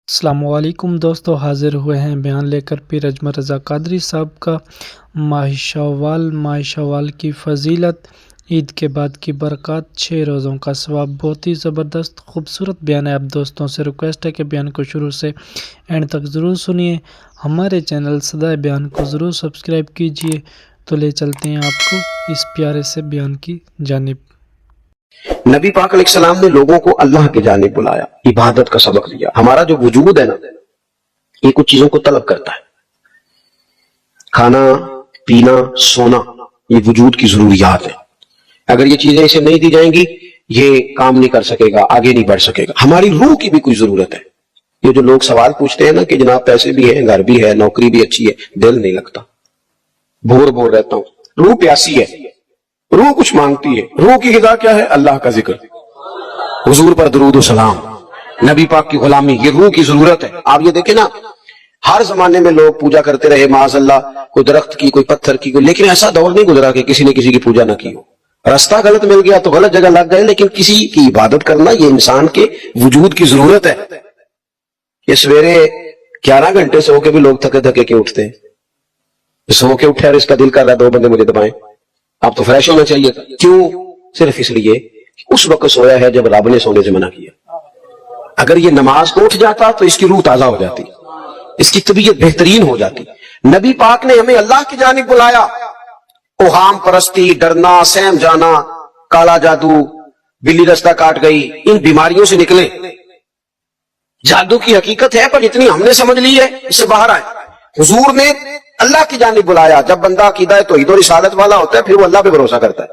السلام علیکم دوستو، حاضر ہوئے ہیں بیان لے کر پیر اجمل رضا قادری صاحب کا ماہ شوال کی فضیلت، عید کے بعد کی برکات، 6 روزوں کا ثواب۔ بہت ہی زبردست خوبصورت بیان ہے۔ اب دوستوں سے ریکویسٹ ہے کہ بیان کو شروع سے اینڈ تک ضرور سنیے۔ ہمارے چینل صدائے بیان کو ضرور سبسکرائب کیجئے۔ تو لے چلتے ہیں آپ کو اس پیارے سے بیان کی جانب۔ نبی پاک علیہ السلام نے لوگوں کو اللہ کی جانب بلایا، عبادت کا سبق دیا۔ ہمارا جو وجود ہے نا، یہ کچھ چیزوں کو طلب کرتا ہے۔ کھانا، پینا، سونا، یہ وجود کی ضروریات ہیں۔ اگر یہ چیزیں اسے نہیں دی جائیں گی، یہ کام نہیں کر سکے گا، آگے نہیں بڑھ سکے گا۔ ہماری روح کی بھی کوئی ضرورت ہے۔ یہ جو لوگ سوال پوچھتے ہیں نا کہ جناب پیسے بھی ہیں، گھر بھی ہے، نوکری بھی اچھی ہے، دل نہیں لگتا، بور رہتا ہوں۔ روح پیاسی ہے، روح کچھ مانگتی ہے۔ روح کی غذا کیا ہے؟ اللہ کا ذکر، حضور پر درود و سلام، نبی پاک کی غلامی، یہ روح کی ضرورت ہے۔ آپ یہ دیکھیں نا، ہر زمانے میں لوگ پوجا کرتے رہے، معاذ اللہ، کوئی درخت کی، کوئی پتھر کی، لیکن ایسا دور نہیں گزرا کہ کسی نے کسی کی پوجا نہ کی ہو۔ راستہ غلط مل گیا تو غلط جگہ لگ گئے، لیکن کسی کی عبادت کرنا یہ انسان کے وجود کی ضرورت ہے۔ یہ سویرے 11 گھنٹے سو کے بھی لوگ تھکے تھکے کے اٹھتے ہیں۔ سو کے اٹھے اور اس کا دل کر رہا ہے 2 بندے مجھے دبائیں، آپ تو فریش ہونا چاہیے تھا۔ کیوں؟ صرف اس لیے اس وقت سویا ہے جب رب نے سونے سے منع کیا۔ اگر یہ نماز کو اٹھ جاتا تو اس کی روح تازہ ہو جاتی، اس کی طبیعت بہترین ہو جاتی۔ نبی پاک نے ہمیں اللہ کی جانب بلایا۔ اوہام پرستی، ڈرنا، سہم جانا، کالا جادو، بلی رستہ کاٹ گئی، ان بیماریوں سے نکلیں۔ جادو کی حقیقت ہے پر اتنی ہم نے سمجھ لی ہے، اس سے باہر آئے۔ حضور نے اللہ کی جانب بلایا۔ جب بندہ عقیدہ توحید و رسالت والا ہوتا ہے، پھر وہ اللہ پہ بھروسہ کرتا ہے،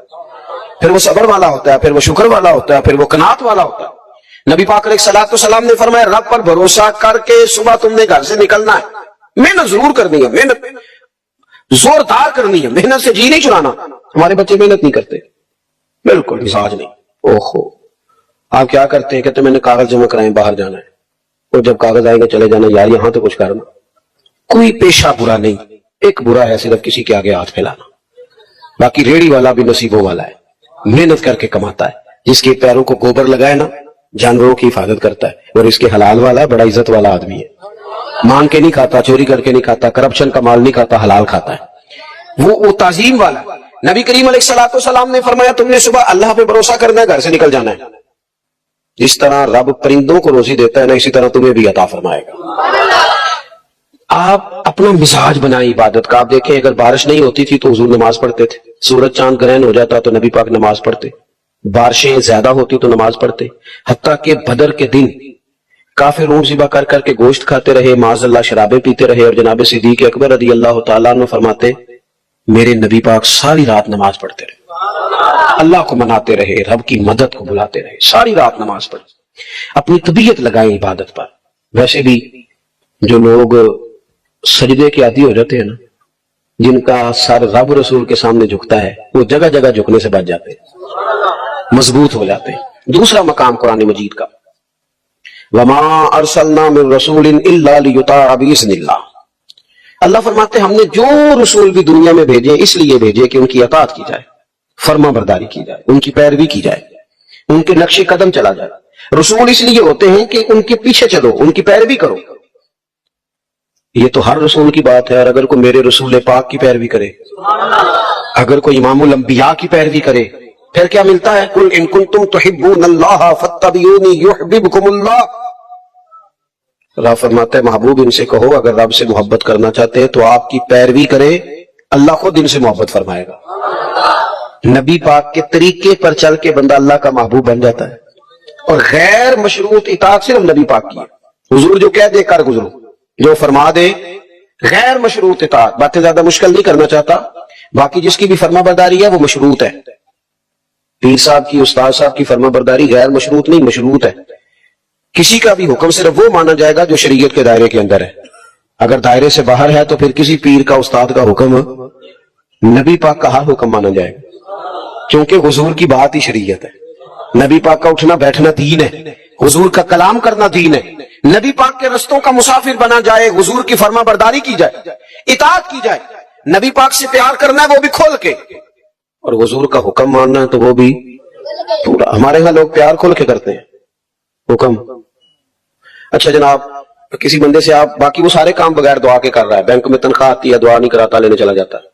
پھر وہ صبر والا ہوتا ہے، پھر وہ شکر والا ہوتا ہے، پھر وہ قناعت والا ہوتا ہے۔ نبی پاک علیہ السلام نے فرمایا، رب پر بھروسہ کر کے صبح تم نے گھر سے نکلنا ہے، محنت ضرور کرنی ہے، محنت زوردار کرنی ہے، محنت سے جی نہیں چرانا۔ ہمارے بچے محنت نہیں کرتے، بالکل مزاج نہیں۔ اوہو، آپ کیا کرتے ہیں؟ کہتے میں نے کاغذ جمع کرائیں، باہر جانا ہے، اور جب کاغذ آئے گا چلے جانا، یار یہاں تو کچھ کرنا۔ کوئی پیشہ برا نہیں، ایک برا ہے صرف کسی کے آگے ہاتھ پھیلانا۔ باقی ریڑھی والا بھی نصیبوں والا ہے، محنت کر کے کماتا ہے۔ جس کے پیروں کو گوبر لگائے نا، جانوروں کی حفاظت کرتا ہے، اور اس کے حلال والا بڑا عزت والا آدمی ہے۔ مانگ کے نہیں کھاتا، چوری کر کے نہیں کھاتا، کرپشن کا مال نہیں کھاتا، حلال کھاتا ہے، وہ تعظیم والا۔ نبی کریم علیہ السلام نے فرمایا، تم نے صبح اللہ پہ بھروسہ کرنا ہے، گھر سے نکل جانا ہے۔ جس طرح رب پرندوں کو روزی دیتا ہے نا، اسی طرح تمہیں بھی عطا فرمائے گا۔ آپ اپنا مزاج بنائیں عبادت کا۔ آپ دیکھیں، اگر بارش نہیں ہوتی تھی تو حضور نماز پڑھتے تھے، سورج چاند گرہن ہو جاتا تو نبی پاک نماز پڑھتے، بارشیں زیادہ ہوتی تو نماز پڑھتے، حتیٰ کہ بدر کے دن کافر اونٹ ذبح کر کر کے گوشت کھاتے رہے، معاذ اللہ شرابیں پیتے رہے، اور جناب صدیق اکبر رضی اللہ تعالیٰ عنہ فرماتے، میرے نبی پاک ساری رات نماز پڑھتے رہے، اللہ کو مناتے رہے، رب کی مدد کو بلاتے رہے، ساری رات نماز پڑھی۔ اپنی طبیعت لگائیں عبادت پر۔ ویسے بھی جو لوگ سجدے کے عادی ہو جاتے ہیں نا، جن کا سر رب رسول کے سامنے جھکتا ہے، وہ جگہ جگہ جھکنے سے بچ جاتے ہیں، مضبوط ہو جاتے ہیں۔ دوسرا مقام قرآن مجید کا، وما ارسلنا من رسول الا لیطاع باذن اللہ۔ اللہ فرماتے ہیں ہم نے جو رسول بھی دنیا میں بھیجے اس لیے بھیجے کہ ان کی اطاعت کی جائے، فرما برداری کی جائے، ان کی پیروی کی جائے، ان کے نقش قدم چلا جائے۔ رسول اس لیے ہوتے ہیں کہ ان کے پیچھے چلو، ان کی پیروی کرو۔ یہ تو ہر رسول کی بات ہے، اور اگر کوئی میرے رسول پاک کی پیروی کرے، اگر کوئی امام الانبیاء کی پیروی کرے، پھر کیا ملتا ہے؟ قل ان کنتم تحبون اللہ فاتبعونی یحببکم اللہ۔ رب فرماتا ہے محبوب ان سے کہو اگر رب سے محبت کرنا چاہتے ہیں تو آپ کی پیروی کرے، اللہ خود ان سے محبت فرمائے گا۔ نبی پاک کے طریقے پر چل کے بندہ اللہ کا محبوب بن جاتا ہے، اور غیر مشروط اطاعت صرف نبی پاک کی ہے۔ حضور جو کہہ دے کر گزرو، جو فرما دے، غیر مشروط اطاعت۔ باتیں زیادہ مشکل نہیں کرنا چاہتا، باقی جس کی بھی فرما برداری ہے وہ مشروط ہے۔ پیر صاحب کی، استاد صاحب کی فرما برداری غیر مشروط نہیں، مشروط ہے۔ کسی کا بھی حکم صرف وہ مانا جائے گا جو شریعت کے دائرے کے اندر ہے۔ اگر دائرے سے باہر ہے تو پھر کسی پیر کا، استاد کا حکم نبی پاک کا ہر حکم مانا جائے گا، کیونکہ حضور کی بات ہی شریعت ہے۔ نبی پاک کا اٹھنا بیٹھنا دین ہے، حضور کا کلام کرنا دین ہے۔ نبی پاک کے رستوں کا مسافر بنا جائے، حضور کی فرما برداری کی جائے، اطاعت کی جائے، نبی پاک سے پیار کرنا ہے وہ بھی کھول کے، اور حضور کا حکم ماننا ہے تو وہ بھی پورا۔ ہمارے ہاں لوگ پیار کھول کے کرتے ہیں، حکم۔ اچھا جناب، کسی بندے سے آپ باقی وہ سارے کام بغیر دعا کے کر رہا ہے، بینک میں تنخواہ آتی ہے دعا نہیں کراتا، لینے چلا جاتا ہے،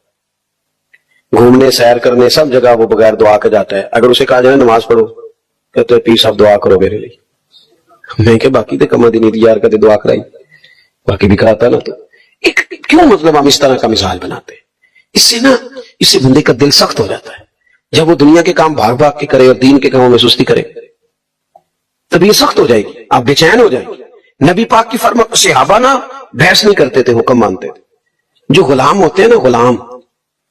گھومنے سیر کرنے سب جگہ وہ بغیر دعا کے جاتا ہے، اگر اسے کہا جائے نماز پڑھو کہتے ہیں پیر صاحب دعا کرو میرے لیے، میں کہ باقی تو کما دی نہیں دی یار کہتے دعا کرائی، باقی بھی کراتا نا، تو کیوں مطلب ہم اس طرح کا مثال بناتے ہیں؟ اس سے بندے کا دل سخت ہو جاتا ہے، جب وہ دنیا کے کام بھاگ بھاگ کے کرے اور دین کے کاموں میں سستی کرے تب یہ سخت ہو جائے گی، آپ بے چین ہو جائیں گے۔ نبی پاک کی فرما، صحابہ نا بحث نہیں کرتے تھے، حکم مانتے تھے۔ جو غلام ہوتے ہیں نا،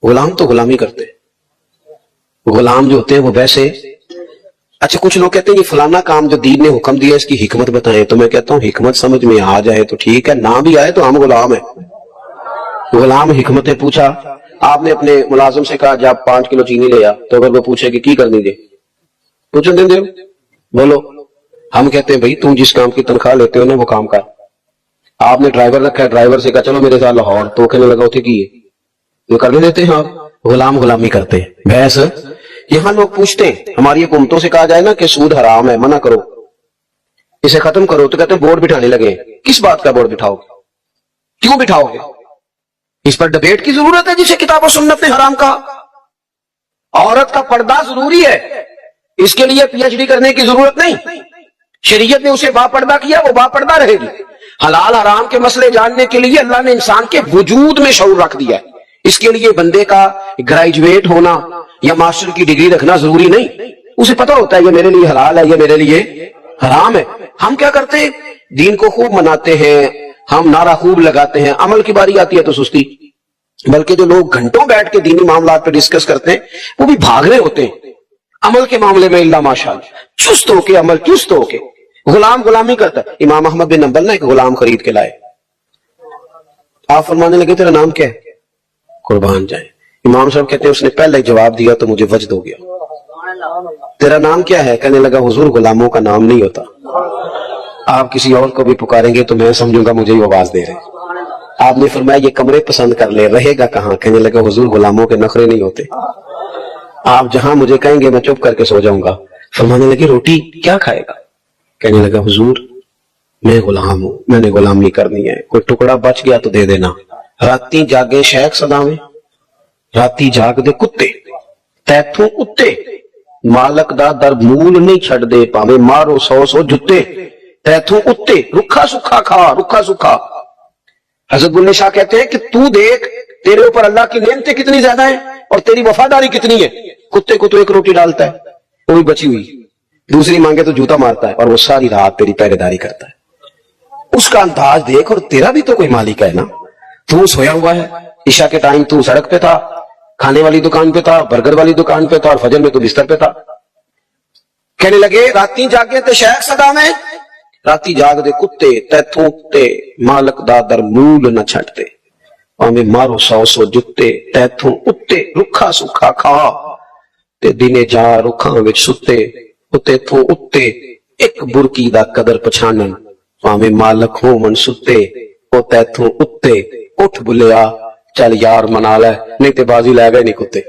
غلام تو غلامی کرتے ہیں، غلام جو ہوتے ہیں وہ ویسے، اچھا کچھ لوگ کہتے ہیں یہ فلانا کام جو دین نے حکم دیا اس کی حکمت بتائیں، تو میں کہتا ہوں حکمت سمجھ میں آ جائے تو ٹھیک ہے، نہ بھی آئے تو ہم غلام ہیں۔ غلام حکمتیں پوچھا، آپ نے اپنے ملازم سے کہا جب 5 کلو چینی لے آ، تو اگر وہ پوچھے کہ کی کرنی دے، پوچھو دیں دے بولو، ہم کہتے ہیں بھائی تم جس کام کی تنخواہ لیتے ہو نا وہ کام کر۔ آپ نے ڈرائیور رکھا ہے، ڈرائیور سے کہا چلو میرے ساتھ لاہور، تو کہنے لگا اتنے کی ہے، وہ کرنے دیتے ہیں آپ، غلامی کرتے ہیں، بحث۔ یہاں لوگ پوچھتے ہیں، ہماری حکومتوں سے کہا جائے نا کہ سود حرام ہے، منع کرو، اسے ختم کرو، تو کہتے ہیں بورڈ بٹھانے لگے۔ کس بات کا بورڈ بٹھاؤ گے؟ کیوں بٹھاؤ گے؟ اس پر ڈبیٹ کی ضرورت ہے جسے کتاب و سنت نے حرام کہا۔ عورت کا پردہ ضروری ہے، اس کے لیے پی ایچ ڈی کرنے کی ضرورت نہیں، شریعت نے اسے با پردہ کیا، وہ با پردہ رہے گی۔ حلال حرام کے مسئلے جاننے کے لیے اللہ نے انسان کے وجود میں شعور رکھ دیا ہے، اس کے لیے بندے کا گریجویٹ ہونا یا ماسٹر کی ڈگری رکھنا ضروری نہیں، اسے پتہ ہوتا ہے یہ میرے لیے حلال ہے، یہ میرے لیے حرام ہے۔ ہم کیا کرتے ہیں؟ دین کو خوب مناتے ہیں، ہم نعرہ خوب لگاتے ہیں، عمل کی باری آتی ہے تو سستی۔ بلکہ جو لوگ گھنٹوں بیٹھ کے دینی معاملات پہ ڈسکس کرتے ہیں وہ بھی بھاگ رہے ہوتے ہیں عمل کے معاملے میں، اللہ ماشاءاللہ چست ہو کے، عمل چست ہو کے۔ غلامی کرتا ہے۔ امام احمد بن حنبل نے ایک غلام خرید کے لائے، آپ فرمانے لگے تیرا نام کیا ہے؟ قربان جائیں۔ امام صاحب کہتے ہیں اس نے پہلے جواب دیا تو مجھے وجد ہو گیا، تیرا نام کیا ہے؟ کہنے لگا حضور غلاموں کا نام نہیں ہوتا، آپ کسی اور کو بھی پکاریں گے تو میں سمجھوں گا مجھے ہی آواز دے رہے۔ آپ نے فرمایا یہ کمرے پسند کر لے، رہے گا کہاں؟ کہنے لگا حضور غلاموں کے نخرے نہیں ہوتے، آپ جہاں مجھے کہیں گے میں چپ کر کے سو جاؤں گا۔ فرمانے لگے روٹی کیا کھائے گا؟ کہنے لگا حضور میں غلام ہوں، میں نے غلامی کرنی ہے، کوئی ٹکڑا بچ گیا تو دے دینا۔ راتی جاگے شیخ صداویں، راتی جاگ دے کتے تیتھوں اتے، مالک دا در مول نہیں چھڑ دے، پاویں مارو 100 جتے، تیتھوں اتے، رکھا سکھا کھا، رکھا سکھا۔ حضرت بلے شاہ کہتے ہیں کہ تو دیکھ تیرے اوپر اللہ کی نعمتیں کتنی زیادہ ہیں اور تیری وفاداری کتنی ہے۔ کتے کو تو ایک روٹی ڈالتا ہے وہ بھی بچی ہوئی، دوسری مانگے تو جوتا مارتا ہے، اور وہ ساری رات تیری پہرے داری کرتا ہے۔ اس کا انداز دیکھ، اور تیرا بھی تو کوئی مالک ہے نا، تو سویا ہوا ہے، عشاء کے ٹائم تو سڑک پہ تھا، کھانے والی دکان پہ تھا، برگر والی دکان پہ تھا، اور فجر میں تو بستر پہ تھا۔ کہنے لگے راتی جاگے تے شیخ صدا میں، راتی جاگ دے کتے تیتھوں تے، مالک دا در مول نہ چھٹتے، ہمیں مارو 100 جتے، تیتھوں اتے، رکھا سکھا کھا، تے دینے جا رکھاں وچ ستے، اتے تھوں اتے، ایک برکی دا قدر پچھانن، ہمیں مالک ہو من ستے، او تیتھوں اتے، اٹھ بلیا چل یار منا لے، نہیں تے بازی لے گئے نہیں کتے،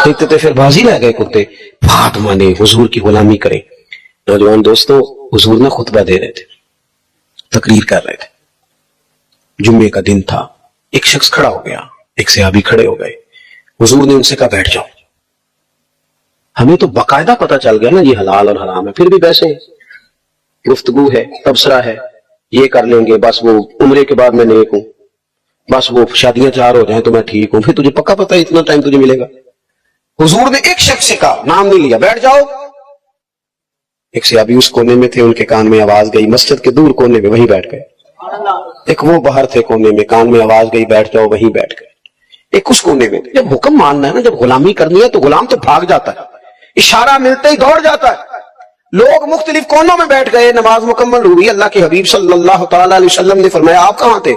نہیں تے پھر بازی لے گئے کتے۔ بات مانے، حضور کی غلامی کریں۔ نوجوان دوستو، حضور نے خطبہ دے رہے تھے، تقریر کر رہے تھے، جمعے کا دن تھا، ایک شخص کھڑا ہو گیا، ایک صحابی کھڑے ہو گئے، حضور نے ان سے کہا بیٹھ جاؤ۔ ہمیں تو باقاعدہ پتہ چل گیا نا یہ حلال اور حرام ہے، پھر بھی ویسے گفتگو ہے، تبصرہ ہے، یہ کر لیں گے، بس وہ عمرے کے بعد میں نیک ہوں، بس وہ شادیاں 4 ہو جائیں تو میں ٹھیک ہوں، پھر تجھے پکا پتہ ہے اتنا ٹائم تجھے ملے گا۔ حضور نے ایک شخص سے کہا، نام نہیں لیا، بیٹھ جاؤ۔ ایک صحابی اس کونے میں تھے، ان کے کان میں آواز گئی، مسجد کے دور کونے میں، وہیں بیٹھ گئے۔ ایک وہ باہر تھے کونے میں، کان میں آواز گئی بیٹھ جاؤ، وہیں بیٹھ گئے۔ ایک اس کونے میں، جب حکم ماننا ہے نا، جب غلامی کرنی ہے تو غلام تو بھاگ جاتا ہے، اشارہ ملتے ہی دوڑ جاتا ہے۔ لوگ مختلف کونوں میں بیٹھ گئے، نماز مکمل ہوئی، اللہ کے حبیب صلی اللہ تعالی علیہ وسلم نے فرمایا آپ کہاں تھے؟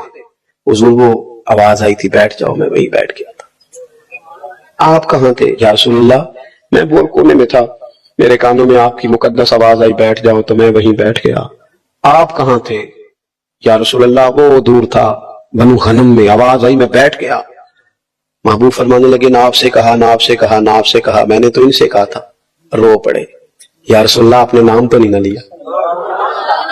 حضور وہ آواز آئی تھی بیٹھ جاؤ، میں وہیں بیٹھ گیا تھا۔ آپ کہاں تھے یا رسول اللہ؟ میں وہ کونے میں تھا، میرے کانوں میں آپ کی مقدس آواز آئی بیٹھ جاؤ تو میں وہیں بیٹھ گیا۔ آپ کہاں تھے یا رسول اللہ؟ وہ دور تھا، بنو غنم میں، آواز آئی میں بیٹھ گیا۔ محبوب فرمانے لگے نہ آپ سے کہا، نہ آپ سے کہا، نہ آپ سے کہا، میں نے تو ان سے کہا تھا۔ رو پڑے، یا رسول اللہ آپ نے نام تو نہیں نہ لیا۔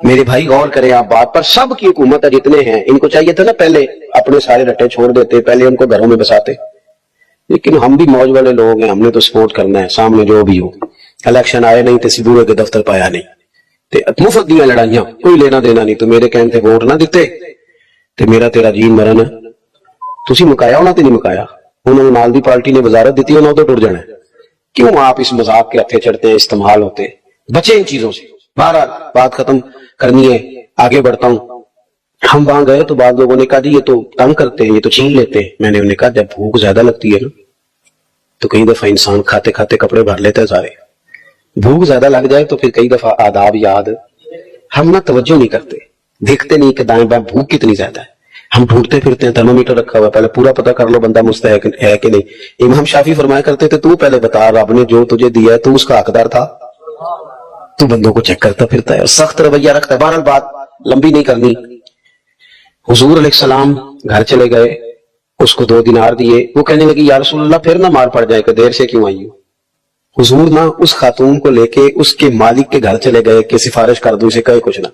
میرے بھائی غور کریں آپ بات پر, سب کی حکومت ہے جتنے ہیں, ان کو چاہیے تھا نا پہلے اپنے سارے رٹے چھوڑ دیتے, پہلے ان کو گھروں میں بساتے. لیکن ہم بھی موج والے لوگ ہیں, ہم نے تو سپورٹ کرنا ہے, سامنے جو بھی ہو. الیکشن آئے نہیں تے سبورے کے دفتر پایا نہیں, تے مفت دیاں لڑائیاں, کوئی لینا دینا نہیں. تو میرے کہنے تے ووٹ نہ دیتے تے میرا تیرا جین مرن. تسی مکایا انہاں تے نہیں مکایا, انہوں نے نال دی پارٹی نے وزارت دیتی, انہوں تو ٹر جانا ہے. کیوں آپ اس مذاق کے ہتھے چڑھتے ہیں, استعمال ہوتے؟ بچیں ان چیزوں سے. بہرحال بات ختم کرنی ہے, آگے بڑھتا ہوں. ہم وہاں گئے تو بعض لوگوں نے کہا جی یہ تو تنگ کرتے ہیں, یہ تو چھین لیتے ہیں. میں نے انہیں کہا جب بھوک زیادہ لگتی ہے نا تو کئی دفعہ انسان کھاتے کھاتے کپڑے بھر لیتا ہے سارے. بھوک زیادہ لگ جائے تو پھر کئی دفعہ آداب یاد ہم نہ توجہ نہیں کرتے, دیکھتے نہیں کہ دائیں بائیں بھوک کتنی زیادہ ہے. ہم ڈھونڈتے پھرتے ہیں, تھرمومیٹر رکھا ہوا ہے, پہلے پورا پتہ کر لو بندہ مستحق ہے کہ نہیں. امام شافعی فرمایا کرتے تھے تو پہلے بتا رب نے جو تجھے دیا ہے تو اس کا حقدار تھا. تو بندوں کو چیک کرتا پھرتا ہے اور سخت رویہ رکھتا ہے. بہرحال بات لمبی نہیں کرنی. حضور علیہ السلام گھر چلے گئے, اس کو 2 دینار دیے. وہ کہنے لگی یا رسول اللہ پھر نہ مار پڑ جائے کہ دیر سے کیوں آئی ہو. حضور نہ اس خاتون کو لے کے اس کے مالک کے گھر چلے گئے کہ سفارش کر دوں, اسے کہے کچھ نہ.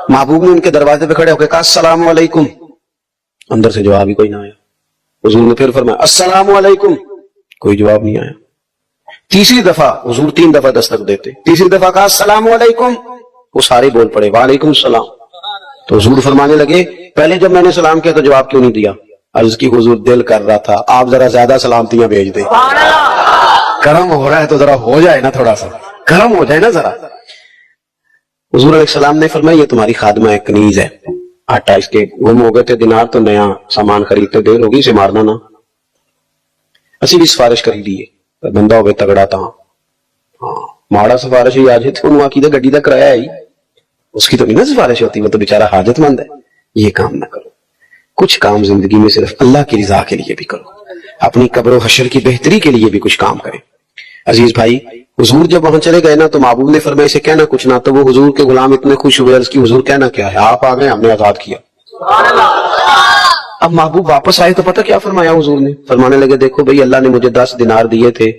محبوب نے ان کے دروازے پہ کھڑے ہو کے کہا السلام علیکم, اندر سے جواب ہی کوئی نہ آیا. حضور نے پھر فرمایا السلام علیکم, کوئی جواب نہیں آیا. تیسری دفعہ حضور 3 دفعہ دستک دیتے, تیسری دفعہ کہا السلام علیکم, وہ سارے بول پڑے وعلیکم السلام. تو حضور فرمانے لگے پہلے جب میں نے سلام کیا تو جواب کیوں نہیں دیا؟ عرض کی حضور دل کر رہا تھا آپ ذرا زیادہ سلامتیاں بھیج دیں. کرم ہو رہا ہے تو ذرا ہو جائے نا, تھوڑا سا کرم ہو جائے نا ذرا. حضور علیہ السلام نے فرمایا یہ تمہاری خادمہ ہے, کنیز ہے, آٹا اس کے گم ہو گئے تھے دینار تو نیا سامان خریدتے, دیر ہوگی اسے مارنا نا. اسی بھی سفارش کری لیے, بندہ ہوئے تگڑا تھا, ہاں ماڑا سفارش ہی آج تو انہوں کی گڈی کا کرایہ ہے, اس کی تو نہیں نا سفارش ہوتی, وہ تو بیچارہ حاجت مند ہے. یہ کام نہ کرو. کچھ کام زندگی میں صرف اللہ کی رضا کے لیے بھی کرو, اپنی قبر و حشر کی بہتری کے لیے بھی کچھ کام کریں. عزیز بھائی حضور جب وہاں چلے گئے نا تو محبوب نے فرمایا اسے کہنا کچھ نہ, تو وہ حضور کے غلام اتنے خوش ہوئے, عرض کی حضور کہنا کیا ہے, آپ آ گئے ہم نے آزاد کیا. اب محبوب واپس آئے تو پتہ کیا فرمایا حضور نے؟ فرمانے لگے دیکھو بھئی اللہ نے مجھے 10 دینار دیے تھے,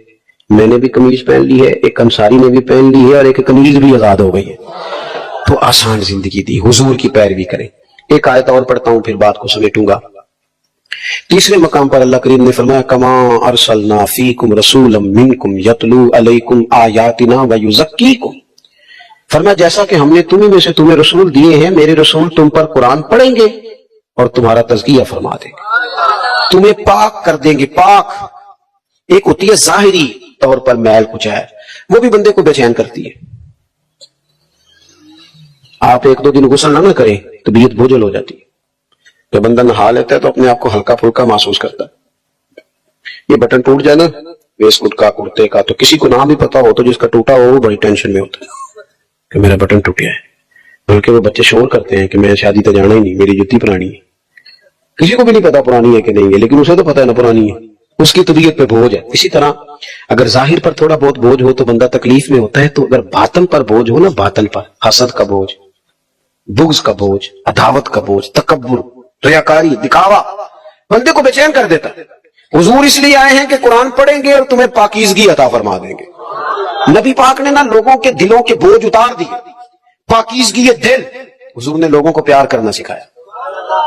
میں نے بھی قمیض پہن لی ہے, ایک انصاری نے بھی پہن لی ہے, اور ایک قمیض بھی آزاد ہو گئی ہے. تو آسان زندگی دی, حضور کی پیروی کریں. ایک آیت اور پڑھتا ہوں پھر بات کو سمیٹوں گا. تیسرے مقام پر اللہ کریم نے فرمایا کما ارسلنا فیکم رسولا منکم یتلو علیکم آیاتنا ویزکیکم. فرمایا جیسا کہ ہم نے تمہیں میں سے تمہیں رسول دیے ہیں, میرے رسول تم پر قرآن پڑھیں گے اور تمہارا تزکیہ فرما دیں گے, تمہیں پاک کر دیں گے. پاک ایک ہوتی ہے ظاہری طور پر میل کچھ ہے, وہ بھی بندے کو بے چین کرتی ہے. آپ 1-2 دن غسل نہ کریں طبیعت بوجھل ہو جاتی ہے. جب بندہ نہا لیتا ہے تو اپنے آپ کو ہلکا پھلکا محسوس کرتا ہے. یہ بٹن ٹوٹ جائے نا ویسٹ کوٹ کا, کرتے کا, تو کسی کو نہ بھی پتا ہو تو جس کا ٹوٹا ہو وہ بڑی ٹینشن میں ہوتا ہے کہ میرا بٹن ٹوٹ گیا ہے. بلکہ وہ بچے شور کرتے ہیں کہ میں شادی تو جانا ہی نہیں, میری جتی پرانی ہے. کسی کو بھی نہیں پتا پرانی ہے کہ نہیں ہے, لیکن اسے تو پتا ہے نا پرانی ہے, اس کی طبیعت پہ بوجھ ہے. اسی طرح اگر ظاہر پر تھوڑا بہت بوجھ ہو تو بندہ تکلیف میں ہوتا ہے, تو اگر باطن پر بوجھ ہو نا, باطن پر حسد کا بوجھ, بغض کا بوجھ, عداوت کا بوجھ, تکبر, ریاکاری, دکھاوا بندے کو بے چین کر دیتا ہے. حضور اس لیے آئے ہیں کہ قرآن پڑھیں گے اور تمہیں پاکیزگی عطا فرما دیں گے. نبی پاک نے نا لوگوں کے دلوں کے بوجھ اتار دیے, پاکیزگی دل. حضور نے لوگوں کو پیار کرنا سکھایا,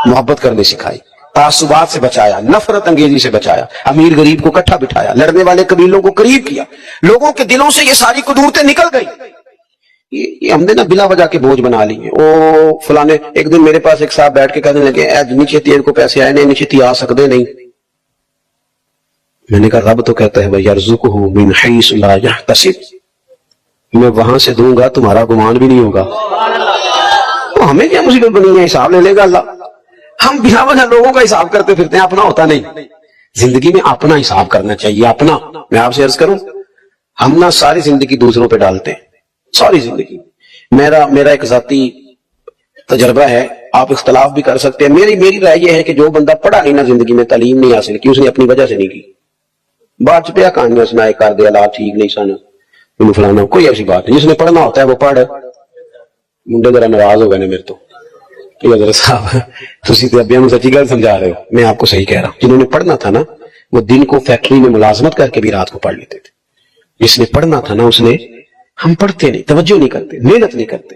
محبت کرنے سکھائی, تعصبات سے بچایا, نفرت انگیزی سے بچایا, امیر غریب کو اکٹھا بٹھایا, لڑنے والے قبیلوں کو قریب کیا. لوگوں کے دلوں سے یہ ساری قدورتیں نکل گئی. یہ ہم نے نا بلا وجہ کے بوجھ بنا لی ہیں. او فلانے, ایک دن میرے پاس ایک صاحب بیٹھ کے کہنے لگے نیچے تیر کو پیسے آئے نہیں, نیچے آ سکتے نہیں. میں نے کہا رب تو کہتا ہے وَيَرْزُقُهُ مِنْ حَيْثُ لَا يَحْتَسِبُ, میں وہاں سے دوں گا تمہارا گمان بھی نہیں ہوگا. تو ہمیں کیا مصیبت بنی ہے, حساب لے لے گا اللہ. ہم بلا وجہ لوگوں کا حساب کرتے پھرتے ہیں, اپنا ہوتا نہیں. زندگی میں اپنا حساب کرنا چاہیے, اپنا. میں آپ سے عرض کروں, ہم نا ساری زندگی دوسروں پہ ڈالتے ہیں, ساری زندگی. میرا ایک ذاتی تجربہ ہے, آپ اختلاف بھی کر سکتے ہیں. میری رائے یہ ہے کہ جو بندہ پڑھا نہیں نا زندگی میں, تعلیم نہیں حاصل کی, اس نے اپنی وجہ سے نہیں کی. بعد چ پیا کہانیاں سنائے کر دے حالات ٹھیک نہیں سن, مینوں فلانا, کوئی ایسی بات نہیں. جس نے پڑھنا ہوتا ہے وہ پڑھ. منڈے ذرا ناراض ہو گئے میرے تو, حضرت صاحب تسی تے ابیاں نوں سچی گل سمجھا رہے ہو, میں آپ کو صحیح کہہ رہا ہوں. جنہوں نے پڑھنا تھا نا وہ دن کو فیکٹری میں ملازمت کر کے بھی رات کو پڑھ لیتے تھے. جس نے پڑھنا تھا نا اس نے, ہم پڑھتے نہیں, توجہ نہیں کرتے, محنت نہیں کرتے.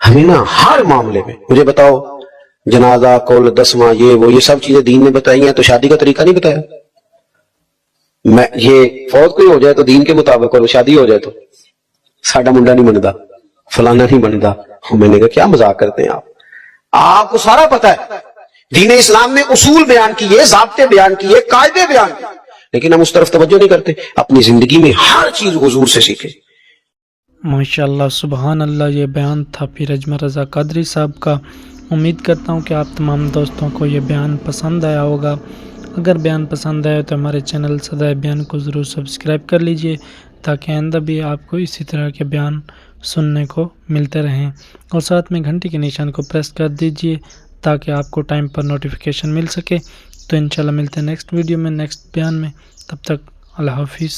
ہمیں نا ہر معاملے میں، مجھے بتاؤ جنازہ، کول، دسواں، یہ سب چیزیں دین نے بتائی ہیں، تو شادی کا طریقہ نہیں بتایا؟ میں یہ فوت کوئی ہو جائے تو دین کے مطابق، اور شادی ہو جائے تو ساڈا منڈا نہیں بنتا، فلانا نہیں بنتا. میں نے کہا کیا مذاق کرتے ہیں آپ کو سارا پتا ہے. دین اسلام نے اصول بیان کیے، ضابطے بیان کیے، قاعدے بیان کیے، لیکن ہم اس طرف توجہ نہیں کرتے. اپنی زندگی میں ہر چیز حضور سے سیکھیں. ماشاءاللہ، سبحان اللہ. یہ بیان تھا پیر اجمل رضا قادری صاحب کا. امید کرتا ہوں کہ آپ تمام دوستوں کو یہ بیان پسند آیا ہوگا. اگر بیان پسند آیا تو ہمارے چینل صدائے بیان کو ضرور سبسکرائب کر لیجئے، تاکہ آئندہ بھی آپ کو اسی طرح کے بیان سننے کو ملتے رہیں، اور ساتھ میں گھنٹی کے نشان کو پریس کر دیجئے تاکہ آپ کو ٹائم پر نوٹیفیکیشن مل سکے. تو انشاءاللہ ملتے ہیں نیکسٹ ویڈیو میں، نیکسٹ بیان میں. تب تک اللہ حافظ.